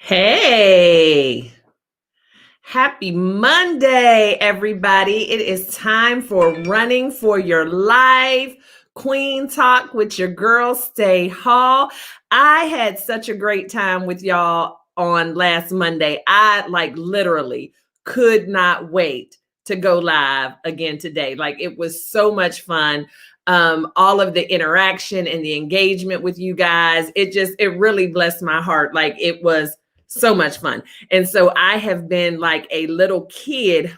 Hey, happy Monday, everybody. It is time for Running for Your Life, Queen Talk with your girl, Stay Hall. I had such a great time with y'all on last Monday. I literally could not wait to go live again today. It was so much fun. All of the interaction and the engagement with you guys, it really blessed my heart. It was so much fun. And so I have been like a little kid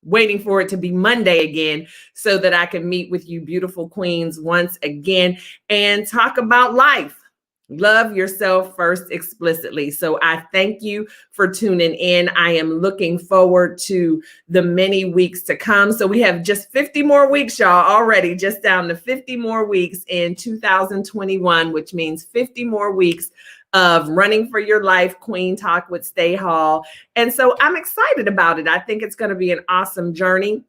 waiting for it to be Monday again so that I can meet with you beautiful queens once again and talk about life. Love yourself first explicitly. So I thank you for tuning in. I am looking forward to the many weeks to come. So we have just 50 more weeks, y'all, already, just down to 50 more weeks in 2021, which means 50 more weeks of Running for Your Life, Queen Talk with Stay Hall. And so I'm excited about it. I think it's going to be an awesome journey.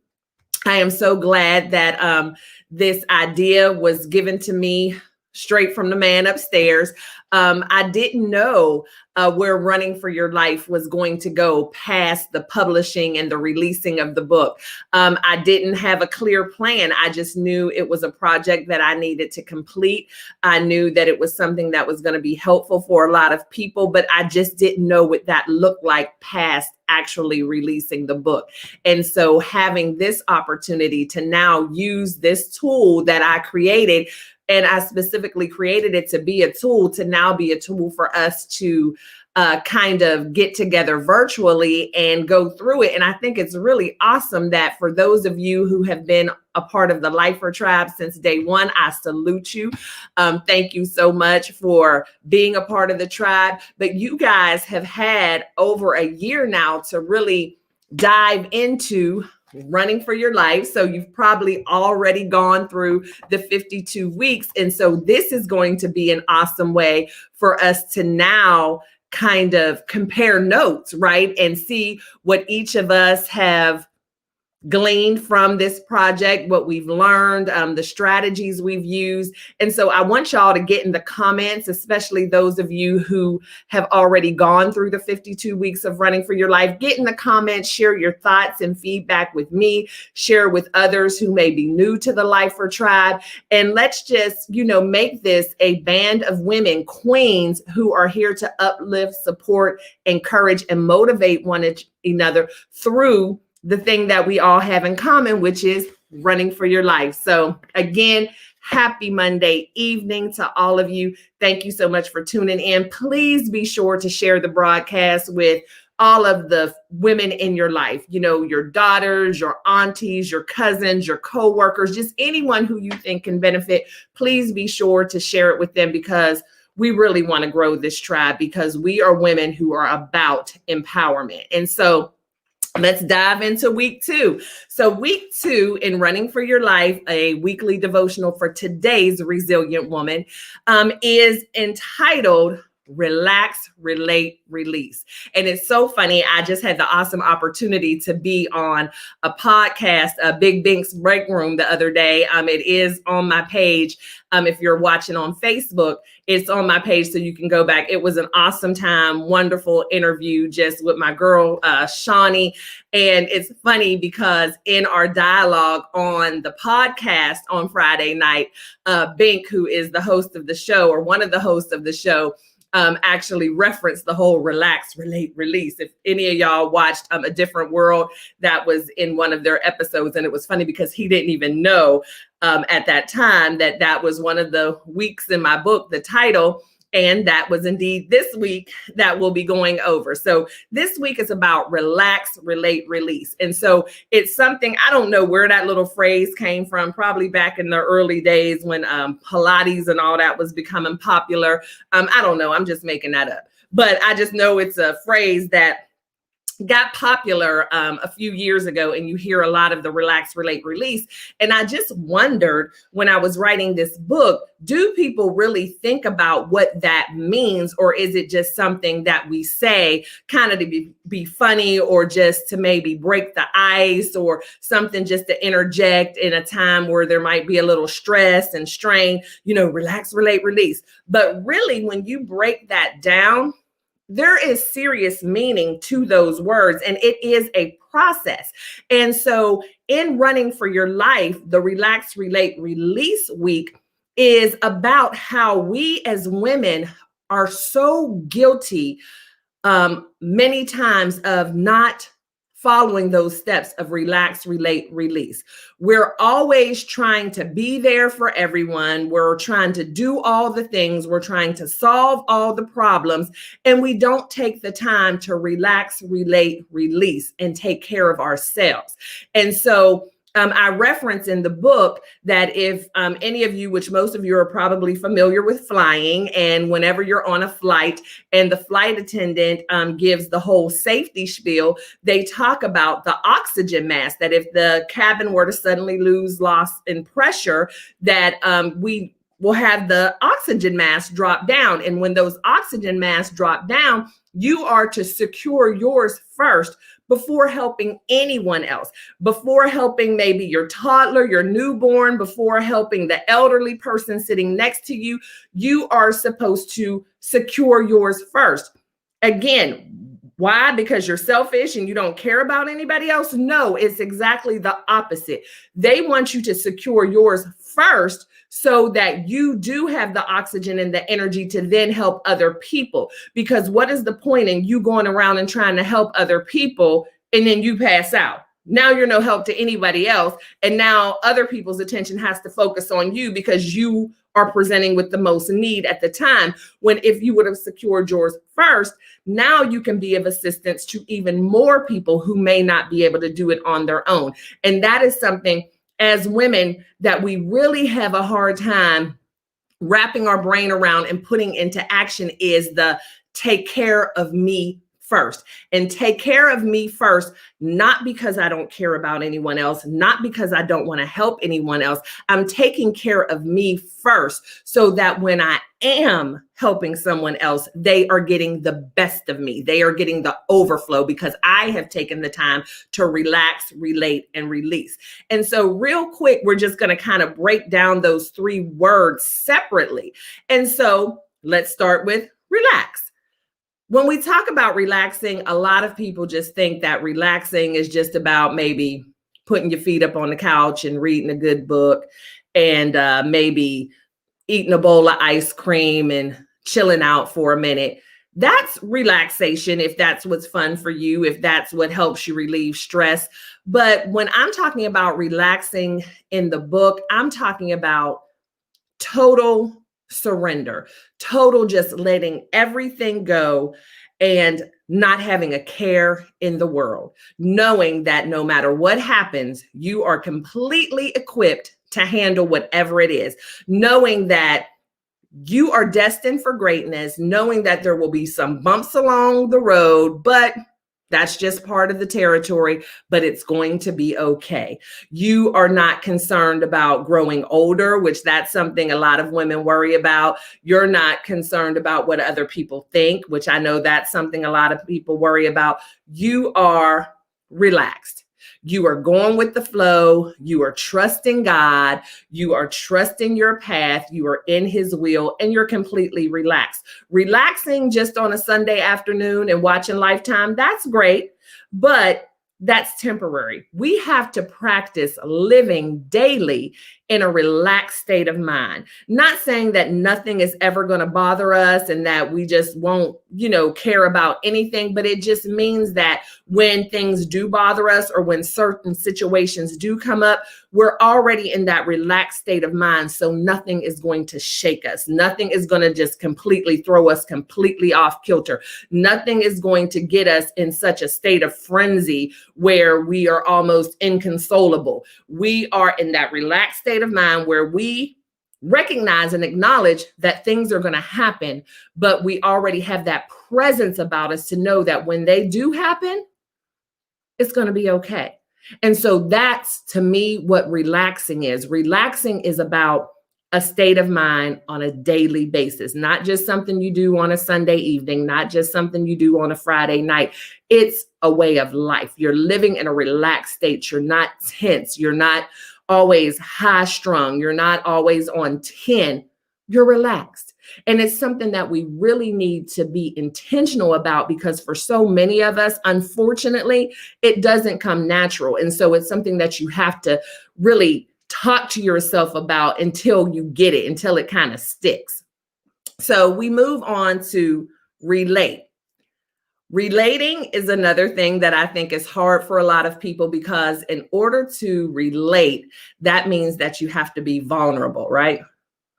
I am so glad that this idea was given to me straight from the man upstairs. I didn't know where Running for Your Life was going to go past the publishing and the releasing of the book. I didn't have a clear plan. I just knew it was a project that I needed to complete. I knew that it was something that was going to be helpful for a lot of people, but I just didn't know what that looked like past actually releasing the book. And so having this opportunity to now use this tool that I created, and I specifically created it to be a tool, to now be a tool for us to kind of get together virtually and go through it. And I think it's really awesome that for those of you who have been a part of the L.Y.F.E tribe since day one, I salute you. Thank you so much for being a part of the tribe. But you guys have had over a year now to really dive into Running for Your Life. So you've probably already gone through the 52 weeks. And so this is going to be an awesome way for us to now kind of compare notes, right? And see what each of us have gleaned from this project, what we've learned, the strategies we've used. And so I want y'all to get in the comments, especially those of you who have already gone through the 52 weeks of Running for Your Life. Get in the comments, share your thoughts and feedback with me, share with others who may be new to the L.Y.F.E tribe. And let's just, make this a band of women, queens, who are here to uplift, support, encourage, and motivate one another through the thing that we all have in common, which is running for your life. So again, happy Monday evening to all of you. Thank you so much for tuning in. Please be sure to share the broadcast with all of the women in your life, your daughters, your aunties, your cousins, your coworkers, just anyone who you think can benefit. Please be sure to share it with them, because we really want to grow this tribe, because we are women who are about empowerment. And so let's dive into week 2. So week 2 in Running for Your Life, a weekly devotional for today's resilient woman, is entitled Relax, Relate, Release. And it's so funny. I just had the awesome opportunity to be on a podcast, Big Bink's Break Room, the other day. It is on my page. If you're watching on Facebook, it's on my page, so you can go back. It was an awesome time, wonderful interview just with my girl, Shawnee. And it's funny because in our dialogue on the podcast on Friday night, Bink, who is the host of the show, or one of the hosts of the show, actually referenced the whole relax, relate, release. If any of y'all watched A Different World, that was in one of their episodes. And it was funny because he didn't even know at that time that was one of the weeks in my book, the title. And that was indeed this week that we'll be going over. So this week is about relax, relate, release. And so it's something, I don't know where that little phrase came from, probably back in the early days when Pilates and all that was becoming popular. I don't know, I'm just making that up. But I just know it's a phrase that got popular a few years ago, and you hear a lot of the relax, relate, release. And I just wondered, when I was writing this book, do people really think about what that means? Or is it just something that we say kind of to be funny, or just to maybe break the ice, or something just to interject in a time where there might be a little stress and strain, relax, relate, release. But really, when you break that down, there is serious meaning to those words, and it is a process. And so, in running for your life, the Relax, Relate, Release week is about how we as women are so guilty many times of not following those steps of relax, relate, release. We're always trying to be there for everyone. We're trying to do all the things. We're trying to solve all the problems. And we don't take the time to relax, relate, release, and take care of ourselves. And so I reference in the book that if any of you, which most of you are probably familiar with flying, and whenever you're on a flight and the flight attendant gives the whole safety spiel, they talk about the oxygen mask, that if the cabin were to suddenly lose loss in pressure, that we will have the oxygen mask drop down. And when those oxygen masks drop down, you are to secure yours first before helping anyone else, before helping maybe your toddler, your newborn, before helping the elderly person sitting next to you. You are supposed to secure yours first. Again, why? Because you're selfish and you don't care about anybody else? No, it's exactly the opposite. They want you to secure yours first so that you do have the oxygen and the energy to then help other people. Because what is the point in you going around and trying to help other people and then you pass out? Now you're no help to anybody else. And now other people's attention has to focus on you because you are presenting with the most need at the time. When if you would have secured yours first, now you can be of assistance to even more people who may not be able to do it on their own. And that is something as women that we really have a hard time wrapping our brain around and putting into action, is the take care of me first. And take care of me first, not because I don't care about anyone else, not because I don't want to help anyone else. I'm taking care of me first so that when I am helping someone else, they are getting the best of me. They are getting the overflow because I have taken the time to relax, relate, and release. And so real quick, we're just going to kind of break down those three words separately. And so let's start with relax. When we talk about relaxing, a lot of people just think that relaxing is just about maybe putting your feet up on the couch and reading a good book and maybe eating a bowl of ice cream and chilling out for a minute. That's relaxation if that's what's fun for you, if that's what helps you relieve stress. But when I'm talking about relaxing in the book, I'm talking about total surrender, total just letting everything go and not having a care in the world, knowing that no matter what happens, you are completely equipped to handle whatever it is, knowing that you are destined for greatness, knowing that there will be some bumps along the road, but that's just part of the territory, but it's going to be okay. You are not concerned about growing older, which that's something a lot of women worry about. You're not concerned about what other people think, which I know that's something a lot of people worry about. You are relaxed. You are going with the flow. You are trusting God. You are trusting your path. You are in his will and you're completely relaxed. Relaxing just on a Sunday afternoon and watching Lifetime, that's great, but that's temporary. We have to practice living daily in a relaxed state of mind. Not saying that nothing is ever going to bother us and that we just won't, care about anything, but it just means that when things do bother us or when certain situations do come up, we're already in that relaxed state of mind. So nothing is going to shake us. Nothing is going to just completely throw us completely off kilter. Nothing is going to get us in such a state of frenzy where we are almost inconsolable. We are in that relaxed state of mind where we recognize and acknowledge that things are going to happen, but we already have that presence about us to know that when they do happen, it's going to be okay. And so that's, to me, what relaxing is. Relaxing is about a state of mind on a daily basis, not just something you do on a Sunday evening, not just something you do on a Friday night. It's a way of life. You're living in a relaxed state. You're not tense. You're not always high strung. You're not always on 10. You're relaxed. And it's something that we really need to be intentional about, because for so many of us, unfortunately, it doesn't come natural. And so it's something that you have to really talk to yourself about until you get it, until it kind of sticks. So we move on to relate. Relating is another thing that I think is hard for a lot of people, because in order to relate, that means that you have to be vulnerable, right?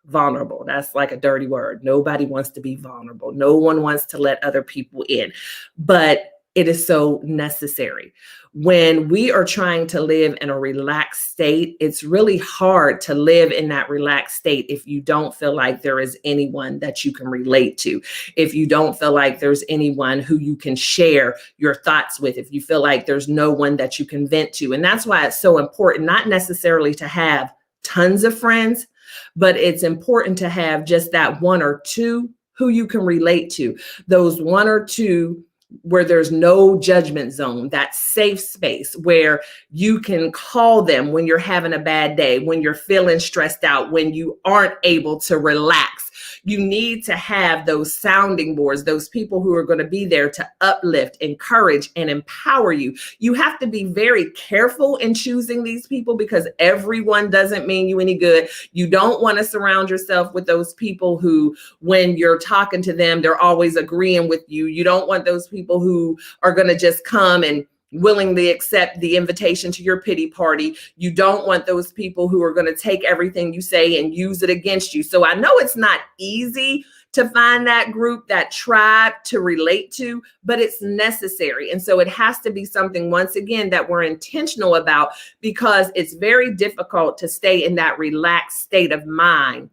Vulnerable. That's like a dirty word. Nobody wants to be vulnerable. No one wants to let other people in, but it is so necessary. When we are trying to live in a relaxed state, it's really hard to live in that relaxed state if you don't feel like there is anyone that you can relate to, if you don't feel like there's anyone who you can share your thoughts with, if you feel like there's no one that you can vent to. And that's why it's so important, not necessarily to have tons of friends, but it's important to have just that one or two who you can relate to, those one or two where there's no judgment zone, that safe space where you can call them when you're having a bad day, when you're feeling stressed out, when you aren't able to relax. You need to have those sounding boards, those people who are going to be there to uplift, encourage, and empower you. You have to be very careful in choosing these people, because everyone doesn't mean you any good. You don't want to surround yourself with those people who, when you're talking to them, they're always agreeing with you. You don't want those people who are going to just come and willingly accept the invitation to your pity party. You don't want those people who are going to take everything you say and use it against you. So I know it's not easy to find that group, that tribe to relate to, but it's necessary. And so it has to be something, once again, that we're intentional about, because it's very difficult to stay in that relaxed state of mind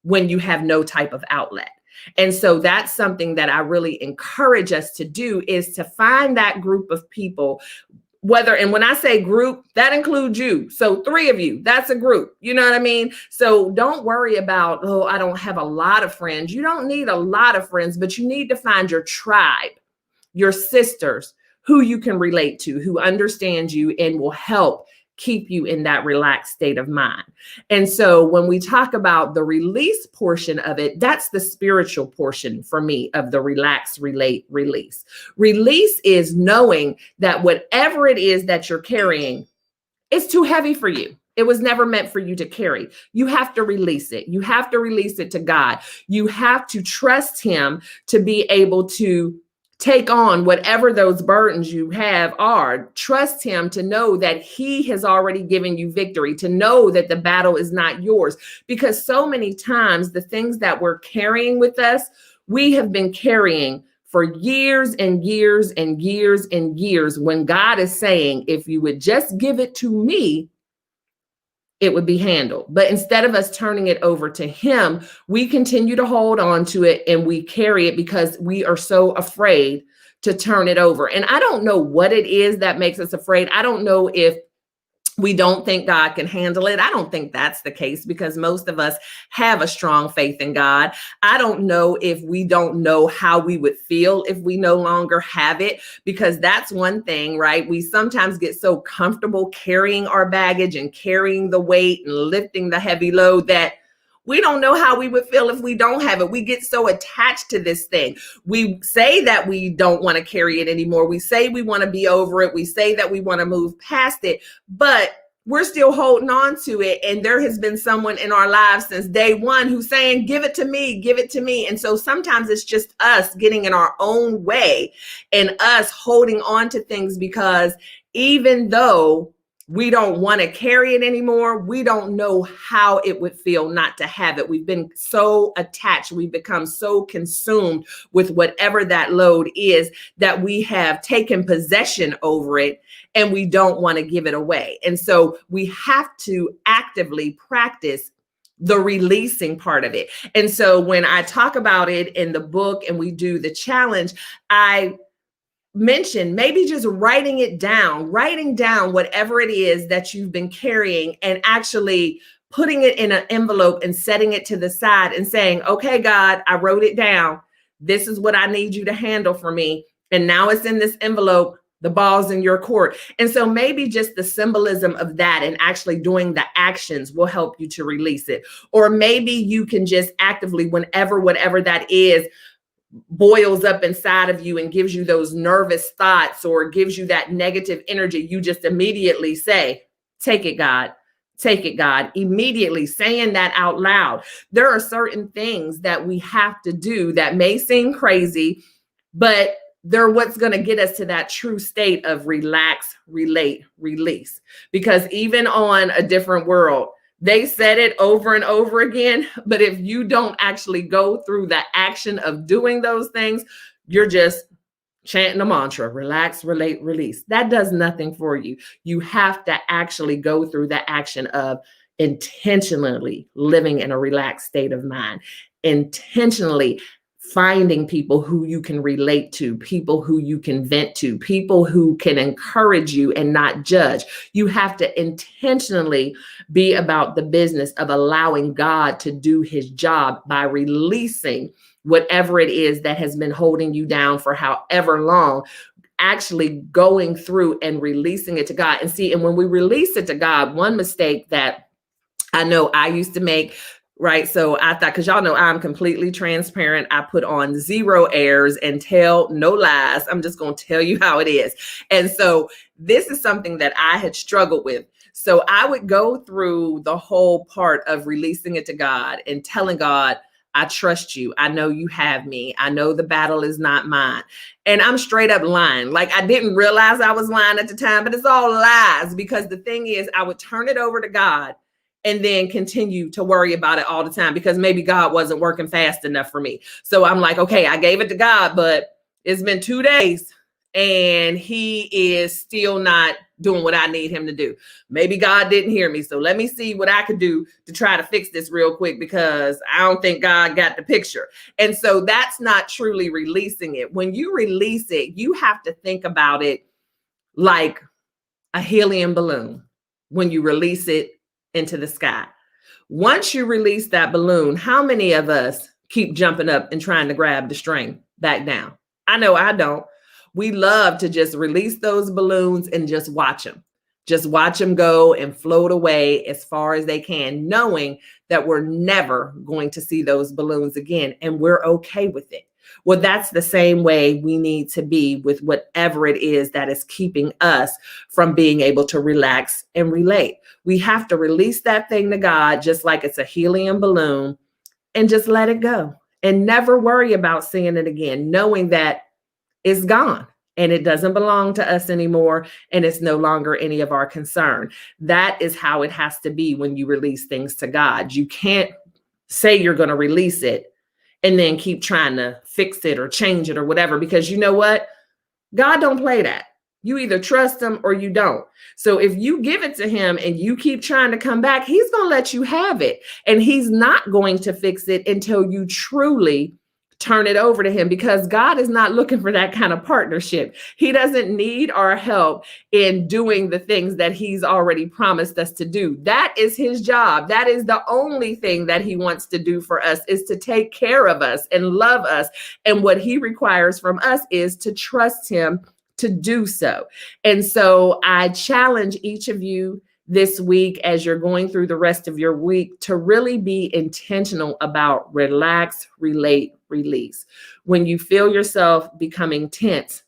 when you have no type of outlet. And so that's something that I really encourage us to do, is to find that group of people, whether, and when I say group, that includes you. So 3 of you, that's a group. You know what I mean? So don't worry about, oh, I don't have a lot of friends. You don't need a lot of friends, but you need to find your tribe, your sisters, who you can relate to, who understand you and will help keep you in that relaxed state of mind. And so when we talk about the release portion of it, that's the spiritual portion for me of the relax, relate, release. Release is knowing that whatever it is that you're carrying, it's too heavy for you. It was never meant for you to carry. You have to release it. You have to release it to God. You have to trust Him to be able to take on whatever those burdens you have are. Trust Him to know that He has already given you victory, to know that the battle is not yours. Because so many times the things that we're carrying with us, we have been carrying for years and years and years and years, when God is saying, if you would just give it to me, it would be handled. But instead of us turning it over to Him, we continue to hold on to it and we carry it because we are so afraid to turn it over. And I don't know what it is that makes us afraid. I don't know if we don't think God can handle it. I don't think that's the case, because most of us have a strong faith in God. I don't know if we don't know how we would feel if we no longer have it, because that's one thing, right? We sometimes get so comfortable carrying our baggage and carrying the weight and lifting the heavy load that we don't know how we would feel if we don't have it. We get so attached to this thing. We say that we don't want to carry it anymore. We say we want to be over it. We say that we want to move past it, but we're still holding on to it. And there has been someone in our lives since day one who's saying, give it to me, give it to me. And so sometimes it's just us getting in our own way and us holding on to things, because even though we don't want to carry it anymore, we don't know how it would feel not to have it. We've been so attached. We've become so consumed with whatever that load is that we have taken possession over it and we don't want to give it away. And so we have to actively practice the releasing part of it. And so when I talk about it in the book and we do the challenge, I mention maybe just writing down whatever it is that you've been carrying, and actually putting it in an envelope and setting it to the side and saying, okay, God, I wrote it down. This is what I need you to handle for me. And now it's in this envelope. The ball's in your court. And so maybe just the symbolism of that and actually doing the actions will help you to release it. Or maybe you can just actively, whatever that is, boils up inside of you and gives you those nervous thoughts or gives you that negative energy, you just immediately say, take it, God. Take it, God. Immediately saying that out loud. There are certain things that we have to do that may seem crazy, but they're what's going to get us to that true state of relax, relate, release. Because even on A Different World, they said it over and over again, but if you don't actually go through the action of doing those things, you're just chanting a mantra, relax, relate, release. That does nothing for you. You have to actually go through the action of intentionally living in a relaxed state of mind, intentionally finding people who you can relate to, people who you can vent to, people who can encourage you and not judge. You have to intentionally be about the business of allowing God to do his job by releasing whatever it is that has been holding you down for however long, actually going through and releasing it to God. And see, and when we release it to God, one mistake that I know I used to make, right? So I thought, because y'all know I'm completely transparent. I put on zero airs and tell no lies. I'm just going to tell you how it is. And so this is something that I had struggled with. So I would go through the whole part of releasing it to God and telling God, I trust you. I know you have me. I know the battle is not mine. And I'm straight up lying. Like, I didn't realize I was lying at the time, but it's all lies, because the thing is, I would turn it over to God and then continue to worry about it all the time because maybe God wasn't working fast enough for me. So I'm like, okay, I gave it to God, but it's been 2 days and he is still not doing what I need him to do. Maybe God didn't hear me. So let me see what I could do to try to fix this real quick, because I don't think God got the picture. And so that's not truly releasing it. When you release it, you have to think about it like a helium balloon when you release it into the sky. Once you release that balloon, how many of us keep jumping up and trying to grab the string back down? I know I don't. We love to just release those balloons and just watch them. Just watch them go and float away as far as they can, knowing that we're never going to see those balloons again, and we're okay with it. Well, that's the same way we need to be with whatever it is that is keeping us from being able to relax and relate. We have to release that thing to God, just like it's a helium balloon, and just let it go and never worry about seeing it again, knowing that it's gone and it doesn't belong to us anymore, and it's no longer any of our concern. That is how it has to be when you release things to God. You can't say you're going to release it and then keep trying to fix it or change it or whatever, because you know what? God don't play that. You either trust him or you don't. So if you give it to him and you keep trying to come back, he's going to let you have it. And he's not going to fix it until you truly turn it over to him, because God is not looking for that kind of partnership. He doesn't need our help in doing the things that he's already promised us to do. That is his job. That is the only thing that he wants to do for us, is to take care of us and love us. And what he requires from us is to trust him to do so. And so I challenge each of you this week, as you're going through the rest of your week, to really be intentional about relax, relate, release. When you feel yourself becoming tense,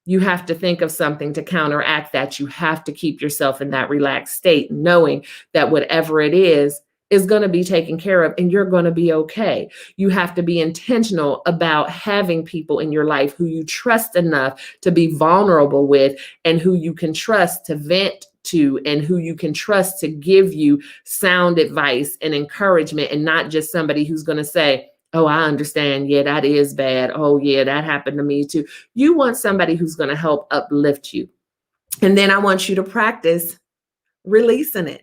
you have to think of something to counteract that. You have to keep yourself in that relaxed state, knowing that whatever it is going to be taken care of and you're going to be okay. You have to be intentional about having people in your life who you trust enough to be vulnerable with, and who you can trust to vent to, and who you can trust to give you sound advice and encouragement, and not just somebody who's going to say, oh, I understand. Yeah, that is bad. Oh, yeah, that happened to me too. You want somebody who's going to help uplift you. And then I want you to practice releasing it.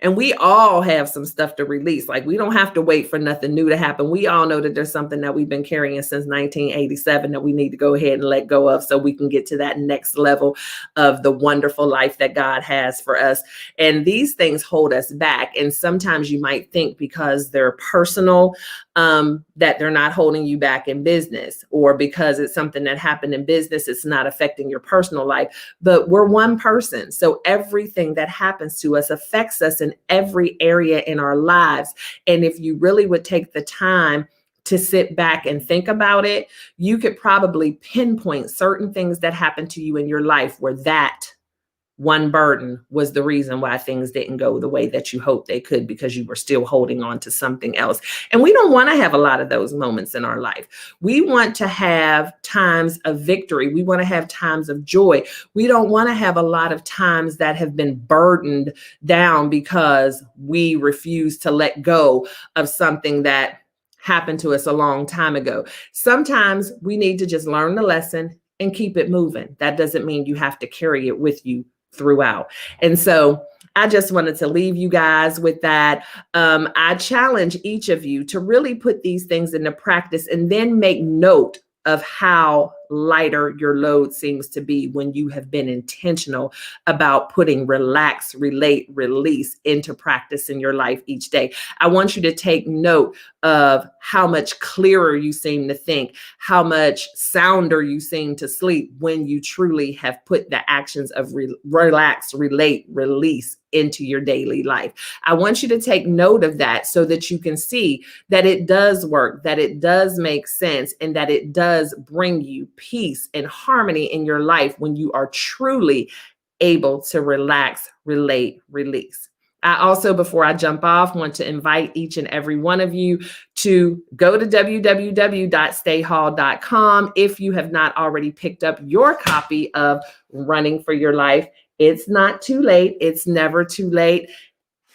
And we all have some stuff to release. Like, we don't have to wait for nothing new to happen. We all know that there's something that we've been carrying since 1987 that we need to go ahead and let go of, so we can get to that next level of the wonderful life that God has for us. And these things hold us back. And sometimes you might think because they're personal, that they're not holding you back in business, or because it's something that happened in business, it's not affecting your personal life. But we're one person. So everything that happens to us affects us in every area in our lives. And if you really would take the time to sit back and think about it, you could probably pinpoint certain things that happened to you in your life where that one burden was the reason why things didn't go the way that you hoped they could, because you were still holding on to something else. And we don't want to have a lot of those moments in our life. We want to have times of victory. We want to have times of joy. We don't want to have a lot of times that have been burdened down because we refuse to let go of something that happened to us a long time ago. Sometimes we need to just learn the lesson and keep it moving. That doesn't mean you have to carry it with you throughout. And so I just wanted to leave you guys with that. I challenge each of you to really put these things into practice and then make note of how lighter your load seems to be when you have been intentional about putting relax, relate, release into practice in your life each day. I want you to take note of how much clearer you seem to think, how much sounder you seem to sleep when you truly have put the actions of relax, relate, release into your daily life. I want you to take note of that so that you can see that it does work, that it does make sense, and that it does bring you peace and harmony in your life when you are truly able to relax, relate, release. I also, before I jump off, want to invite each and every one of you to go to www.stayhall.com. If you have not already picked up your copy of Running for Your Life, it's not too late. It's never too late.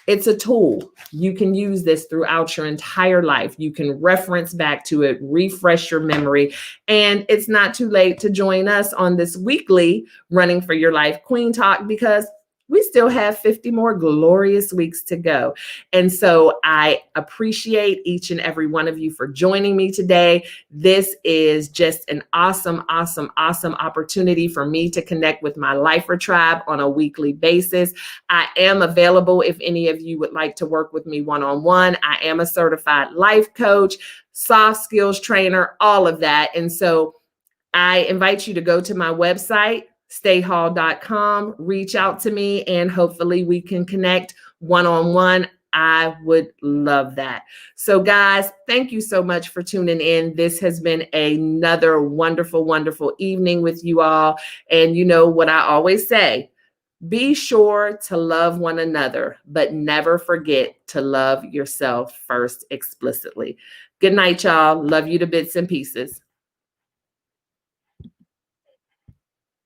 It's a tool. You can use this throughout your entire life. You can reference back to it, refresh your memory, and it's not too late to join us on this weekly Running for Your Life Queen Talk, because we still have 50 more glorious weeks to go. And so I appreciate each and every one of you for joining me today. This is just an awesome, awesome, awesome opportunity for me to connect with my Lifer tribe on a weekly basis. I am available if any of you would like to work with me one-on-one. I am a certified life coach, soft skills trainer, all of that. And so I invite you to go to my website, stayhall.com, reach out to me, and hopefully we can connect one-on-one. I would love that. So guys, thank you so much for tuning in. This has been another wonderful, wonderful evening with you all. And you know what I always say, be sure to love one another, but never forget to love yourself first explicitly. Good night, y'all. Love you to bits and pieces.